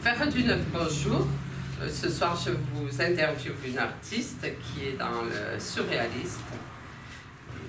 Faire du neuf, bonjour. Ce soir, je vous interviewe une artiste qui est dans le surréaliste.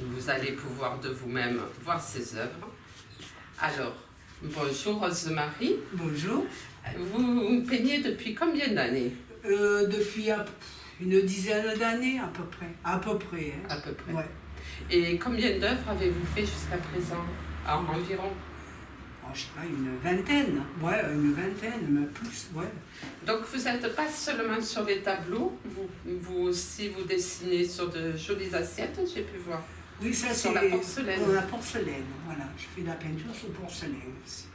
Vous allez pouvoir de vous-même voir ses œuvres. Alors, bonjour Rose-Marie. Bonjour. Vous peignez depuis combien d'années? Depuis une dizaine d'années à peu près. À peu près. Hein. À peu près. Ouais. Et combien d'œuvres avez-vous fait jusqu'à présent? Environ? Je sais pas, une vingtaine. Ouais, une vingtaine, mais plus, ouais. Donc vous n'êtes pas seulement sur les tableaux, vous aussi vous dessinez sur de jolies assiettes, j'ai pu voir. Oui, ça c'est sur la porcelaine. La porcelaine, voilà. Je fais de la peinture sur porcelaine aussi.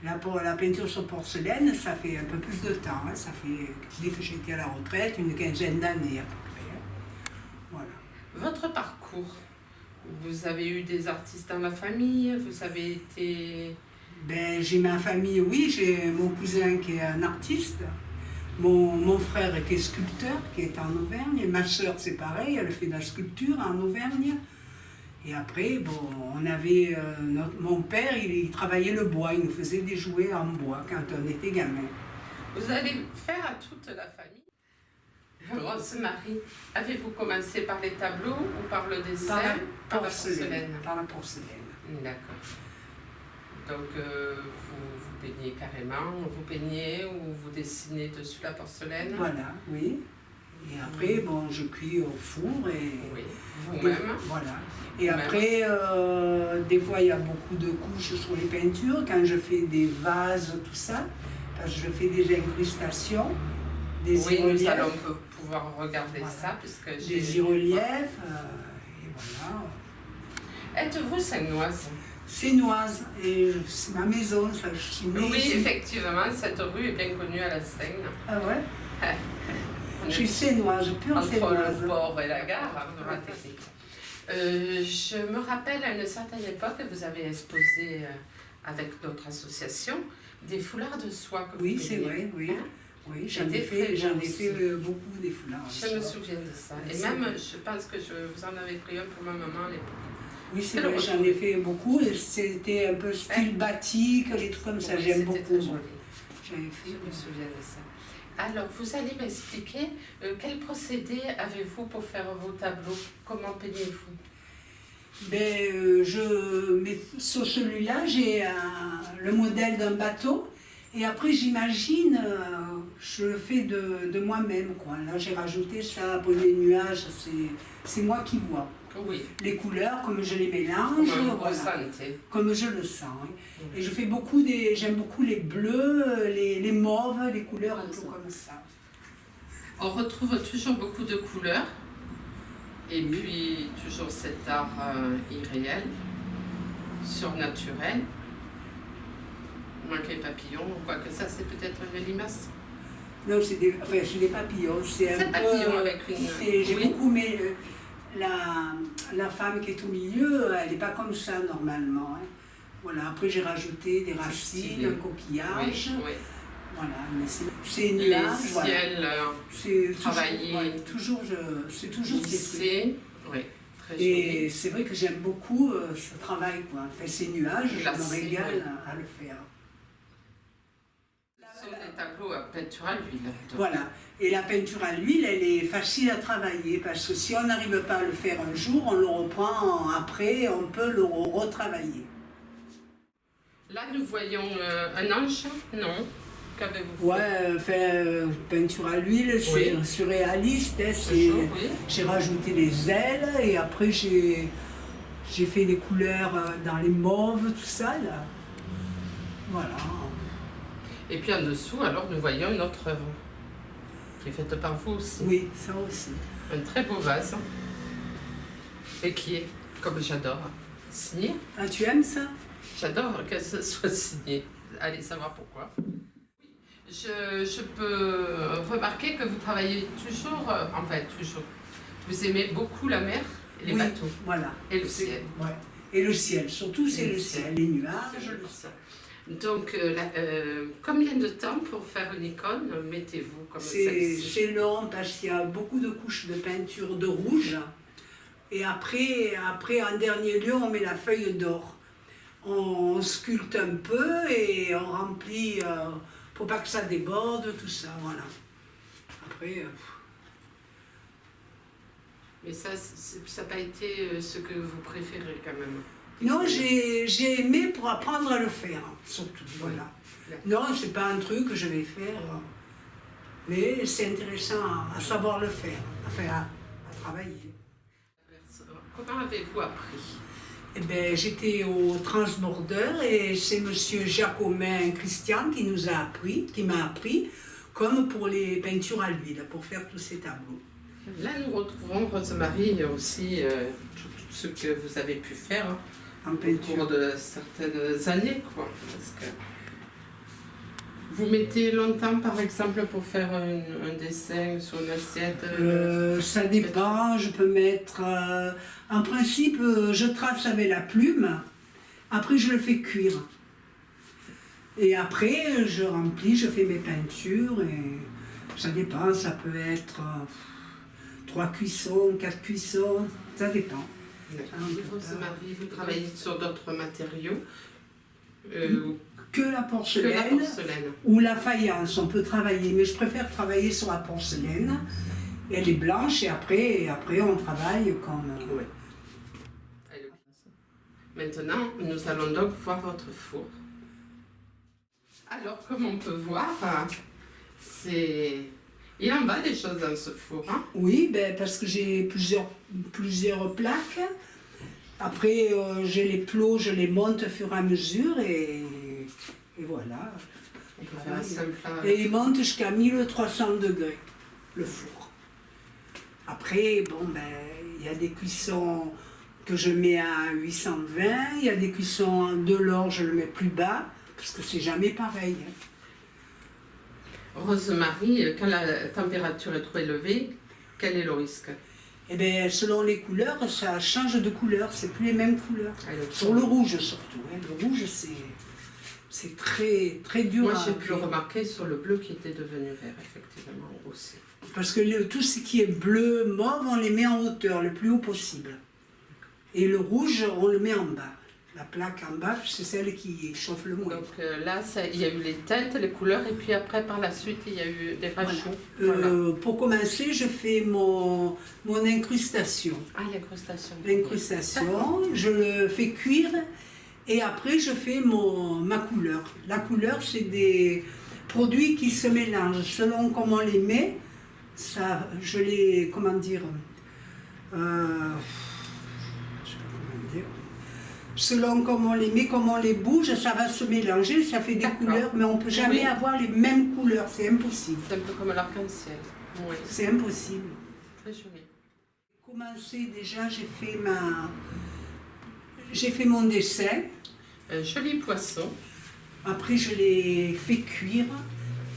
La peinture sur porcelaine, ça fait un peu plus de temps. Hein. Ça fait, dès que j'ai été à la retraite, une quinzaine d'années à peu près. Hein. Voilà. Votre parcours, vous avez eu des artistes dans la famille, vous avez été... Ben, j'ai ma famille, oui, j'ai mon cousin qui est un artiste, mon frère qui est sculpteur, qui est en Auvergne, et ma soeur c'est pareil, elle fait de la sculpture en Auvergne. Et après, bon, on avait, mon père, il travaillait le bois, il nous faisait des jouets en bois quand on était gamin. Vous allez faire à toute la famille. Rose-Marie, avez-vous commencé par les tableaux ou par le dessin? Par la porcelaine. Par la porcelaine. D'accord. Donc, vous peignez carrément, vous peignez ou vous dessinez dessus la porcelaine? Voilà, oui. Et après, bon, je cuis au four et... Oui, vous-même. Voilà. Et après, des fois, il y a beaucoup de couches sur les peintures. Quand je fais des vases, tout ça, parce que je fais des incrustations, des oui, reliefs. nous allons pouvoir regarder ça, puisque j'ai... Des reliefs, et voilà. Êtes-vous Saint-Noise? Sénoise, et c'est ma maison, ça, je suis née Oui, ici. Effectivement, cette rue est bien connue à la Seine. Ah ouais? Je suis sénoise, pure entre sénoise. le port et la gare, dans la technique. Je me rappelle à une certaine époque, vous avez exposé avec notre association des foulards de soie que vous Oui, c'est peignez. vrai, oui. Hein? Oui, j'en ai fait beaucoup des foulards. Je me souviens de ça. Et même, je pense que vous en avez pris un pour ma maman à l'époque. Oui, c'est vrai, j'en ai fait beaucoup. C'était un peu style batik, les trucs comme ça, oui, j'aime beaucoup. Très joli. Je me souviens de ça. Alors, vous allez m'expliquer quel procédé avez-vous pour faire vos tableaux? Comment peignez-vous? Ben, sur celui-là, j'ai le modèle d'un bateau. Et après, j'imagine, je le fais de moi-même, quoi. Là, j'ai rajouté ça pour les nuages, c'est moi qui vois. Oui. Les couleurs, comme je les mélange, comme je le sens. Hein. Oui. Et je fais j'aime beaucoup les bleus, les mauves, les couleurs un peu comme ça. On retrouve toujours beaucoup de couleurs, et puis toujours cet art irréel, surnaturel. Moins que les papillons, quoique ça c'est peut-être une limace. Non, c'est des papillons. C'est un papillon avec une... J'ai beaucoup, mais la femme qui est au milieu, elle n'est pas comme ça normalement. Hein. Voilà. Après j'ai rajouté des racines, un coquillage. Oui. Voilà, mais c'est nuages. Les ciels travaillés. C'est toujours lissé. Oui. Et c'est vrai que j'aime beaucoup ce travail, quoi. Enfin, ces nuages, je me régale à le faire. Ce sont des tableaux à peinture à l'huile. Voilà. Et la peinture à l'huile, elle est facile à travailler parce que si on n'arrive pas à le faire un jour, on le reprend après, on peut le retravailler. Là, nous voyons un ange, non? Qu'avez-vous fait? Ouais, peinture à l'huile, c'est surréaliste. Hein, j'ai rajouté les ailes et après j'ai fait des couleurs dans les mauves, tout ça là. Voilà. Et puis en dessous, alors nous voyons une autre œuvre qui est faite par vous aussi. Oui, ça aussi. Un très beau vase et qui est, comme j'adore, signé. Ah, tu aimes ça? J'adore que ce soit signé. Allez savoir pourquoi. Je peux remarquer que vous travaillez toujours, toujours. Vous aimez beaucoup la mer et les bateaux. Voilà. Et le ciel. Ouais. Et le ciel, surtout c'est le ciel, les nuages. Donc, combien de temps pour faire une icône mettez-vous comme celle-ci? C'est long parce qu'il y a beaucoup de couches de peinture de rouge. Et après, en dernier lieu, on met la feuille d'or. On sculpte un peu et on remplit Pour pas que ça déborde, tout ça, voilà. Après... Mais ça n'a pas été ce que vous préférez quand même. Non, j'ai aimé pour apprendre à le faire, surtout, voilà. Non, c'est pas un truc que je vais faire, mais c'est intéressant à savoir le faire, à travailler. Comment avez-vous appris? Eh bien, j'étais au Transborder et c'est monsieur Jacomin Christian qui m'a appris, comme pour les peintures à l'huile, pour faire tous ces tableaux. Là, nous retrouvons Rosemarie aussi, tout ce que vous avez pu faire En au peinture. cours de certaines années, quoi. Parce que vous mettez longtemps, par exemple, pour faire un dessin sur une assiette? Ça dépend, je peux mettre... en principe, je trace avec la plume, après je le fais cuire. Et après, je remplis, je fais mes peintures, et ça dépend, ça peut être 3 cuissons, 4 cuissons, ça dépend. Rosemarie, vous travaillez sur d'autres matériaux Que la porcelaine ou la faïence, on peut travailler, mais je préfère travailler sur la porcelaine. Elle est blanche et après on travaille comme... Oui. Maintenant, nous allons donc voir votre four. Alors, comme on peut voir, il en va des choses dans ce four. Hein? Oui, parce que j'ai plusieurs plaques. Après, j'ai les plots, je les monte au fur et à mesure et voilà. On peut faire un simple... Et il monte jusqu'à 1300 degrés, le four. Après, bon, il y a des cuissons que je mets à 820, il y a des cuissons de l'or, je le mets plus bas, parce que c'est jamais pareil. Rosemarie, quand la température est trop élevée, quel est le risque? Eh bien, selon les couleurs, ça change de couleur, c'est plus les mêmes couleurs. Sur le rouge surtout, hein. Le rouge c'est très, très dur. Moi j'ai pu remarquer sur le bleu qui était devenu vert, effectivement, aussi. Parce que tout ce qui est bleu, mauve, on les met en hauteur, le plus haut possible. Et le rouge, on le met en bas. La plaque en bas, c'est celle qui chauffe le moins. Donc là, il y a eu les teintes, les couleurs, et puis après, par la suite, il y a eu des rajouts. Voilà. Pour commencer, je fais mon incrustation. Ah, l'incrustation. L'incrustation, je le fais cuire et après je fais ma couleur. La couleur, c'est des produits qui se mélangent. Selon comment on les met, ça, je les, comment dire, selon comment on les met, comment on les bouge, ça va se mélanger, ça fait des couleurs, mais on ne peut jamais avoir les mêmes couleurs, c'est impossible. C'est un peu comme l'arc-en-ciel. Oui. C'est impossible. Très joli. Commencé déjà, j'ai fait mon dessin. Un joli poisson. Après, je l'ai fait cuire.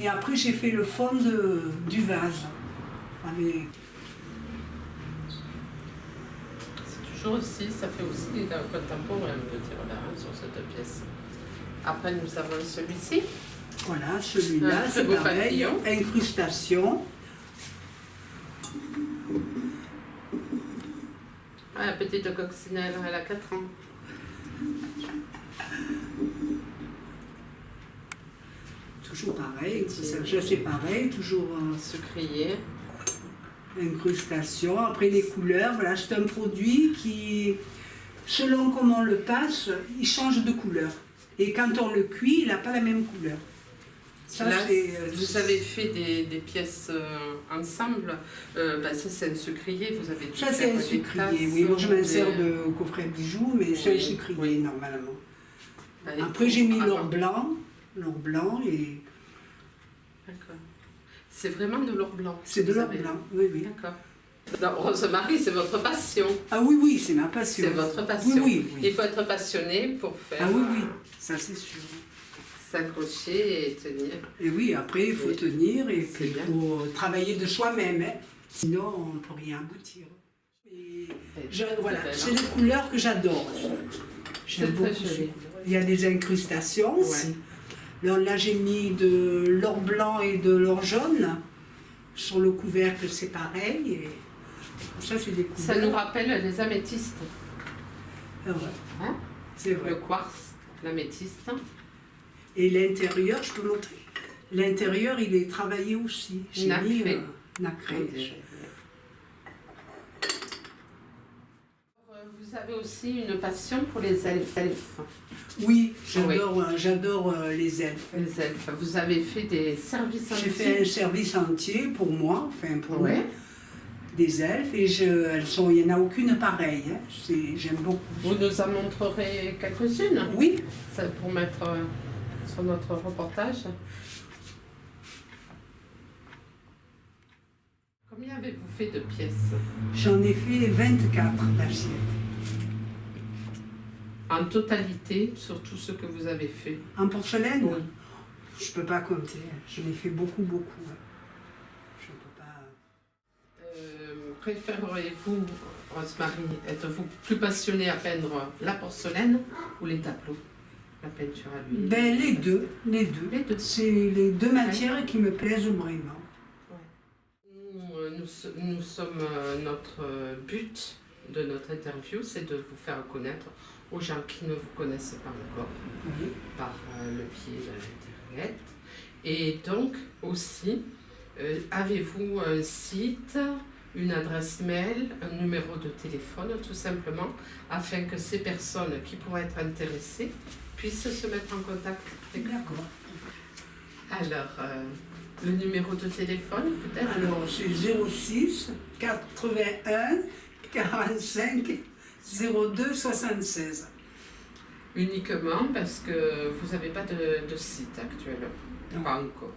Et après, j'ai fait le fond du vase. Toujours aussi, ça fait aussi d'un contemporain, on peut dire, là, sur cette pièce. Après, nous avons celui-ci. Voilà, celui-là, c'est pareil. Incrustation. Ah, la petite coccinelle, elle a 4 ans. Toujours pareil, c'est pareil, toujours sucrier. Incrustation. Après les couleurs, voilà, c'est un produit qui, selon comment on le passe, il change de couleur. Et quand on le cuit, il n'a pas la même couleur. Ça, là, vous avez fait des pièces ensemble. Ça, c'est un sucrier. Vous avez pu ça, c'est un sucrier, oui. Moi, je m'insère de coffret bijoux, mais c'est un sucrier, normalement. Après, j'ai mis l'or blanc et... D'accord. C'est vraiment de l'or blanc. C'est de l'or blanc, oui, oui. D'accord. Rosemarie, c'est votre passion. Ah oui, oui, c'est ma passion. C'est votre passion. Oui, oui, oui. Il faut être passionné pour faire... Ah oui, oui, ça c'est sûr. S'accrocher et tenir. Et oui, après, il faut tenir et puis il faut travailler de soi-même. Hein. Sinon, on ne peut rien aboutir. Voilà, c'est les couleurs que j'adore. J'aime beaucoup. Il y a des incrustations aussi. Là, j'ai mis de l'or blanc et de l'or jaune. Sur le couvercle, c'est pareil. Et ça, c'est des couleurs. Ça nous rappelle les améthystes. Ah ouais. Hein? C'est vrai. Le quartz, l'améthyste. Et l'intérieur, je peux montrer. L'intérieur, il est travaillé aussi. J'ai mis Nacré. nacré. Vous avez aussi une passion pour les elfes. Oui, j'adore les elfes. Les elfes. Vous avez fait des services entiers. J'ai fait un service entier pour moi, enfin pour Ouais. moi, des elfes, et il n'y en a aucune pareille. Hein. J'aime beaucoup. Vous nous en montrerez quelques-unes. Oui. Ça, pour mettre sur notre reportage. Combien avez-vous fait de pièces? J'en ai fait 24 d'assiettes. En totalité, sur tout ce que vous avez fait? En porcelaine? Oui. Je ne peux pas compter. J'en ai fait beaucoup, beaucoup. Je ne peux pas. Préférez-vous, Rosemary, êtes-vous plus passionnée à peindre la porcelaine ou les tableaux? La peinture à l'huile? Ben, les deux. Les deux. C'est les deux matières qui me plaisent vraiment. Nous sommes, notre but de notre interview, c'est de vous faire connaître aux gens qui ne vous connaissent pas encore, Oui. par le biais de l'Internet. Et donc aussi, avez-vous un site, une adresse mail, un numéro de téléphone, tout simplement, afin que ces personnes qui pourraient être intéressées puissent se mettre en contact avec vous? D'accord. Alors, le numéro de téléphone, peut-être? Alors, c'est 06 81 45 02 76. Uniquement parce que vous n'avez pas de site actuellement. Non. Pas encore.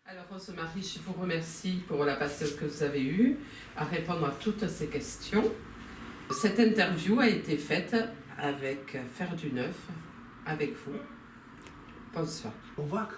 Alors, Rosemary, je vous remercie pour la patience que vous avez eue à répondre à toutes ces questions. Cette interview a été faite avec Faire du Neuf, avec vous. Bonsoir. Au revoir.